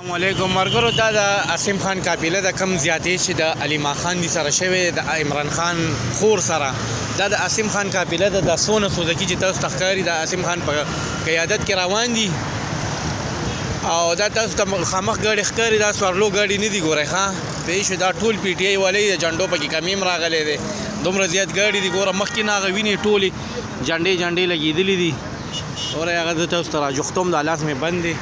السلام علیکم مرګرو. دا د عاصم خان قافله د کم زیاتې چې د علیما خان دي سره شوی د عمران خان خور سره دا د عاصم خان قافله د سونه سوزکی چې تاسو تخکاری د عاصم خان په قیادت کې روان دي او دا تاسو ته خامخ ګاډي ښکاري دا سوارلو ګاډي نه دي ګورئ ښه پېښ شو دا ټول پی ټی آی والي د جنډو پکې کمیم راغلی دی دومره زیات ګاډي دي ګوره مخکې نه هغه وینې ټولې جنډې لګېدلې دي ګورئ هغه زه تاسو ته راجوختوم دا لاس مې بند دی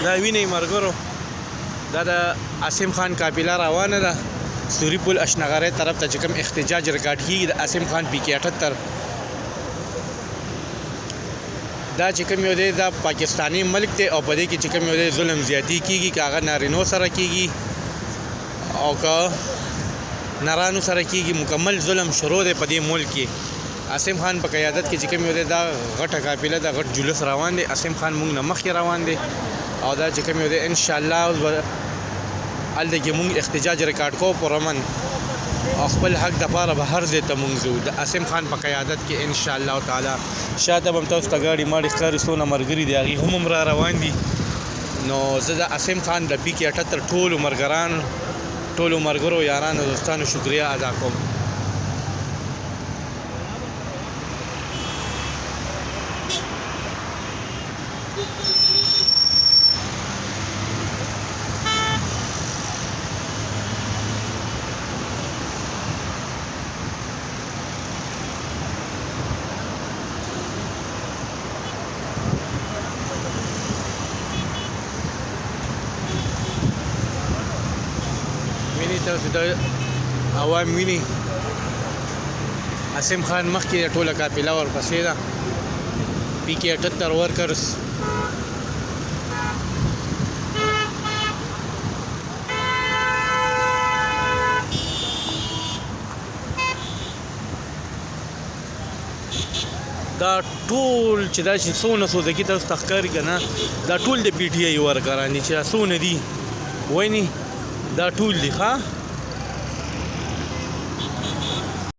دا وینئ مرګرو دا د عاصم خان قافله روانه ده سوري پل اشنغرۍ طرف ته چې کوم احتجاج ریکارډ کېږي د عاصم خان پی کې 78 دا چې کوم یو دی دا پاکستانی ملک دی او په دې کې چې کوم یو دی ظلم زیاتی کېږي که هغه نارینو سره کېږي او که نرانو سره کېږي مکمل ظلم شروع دی په دې ملک کې عاصم خان په قیادت کې چې کوم یو دی دا غټه قافله دا غټ جلوس روان دی عاصم خان موږ نه مخکې روان دی او دا چې کوم یو دی ان شاء الله هلته کې موږ احتجاج ریکارډ کوو پرامن او خپل حق دپاره به هر ځای ته موږ ځو د عاصم خان په قیادت کې ان شاء الله تعالی شاته به هم تاسو ته ګاډي ماړې ښکاري څونه ملګري دي هغې هم را روان دي نو زه د عاصم خان د پی کې 78 ټولو ملګرانو ټولو ملګرو یارانو دوستانو شکریه ادا کوم تاسو د عوام ویني عاصم خان مخکې ټوله قافله ورپسې ده پی کې 78 ورکرز دا ټول چې دا چې څونه سوزکي تاسو ته ښکاري که نه دا ټول د پی ټی آی ورکران دي چې دا څونه دي ویني دا ټول دي ښه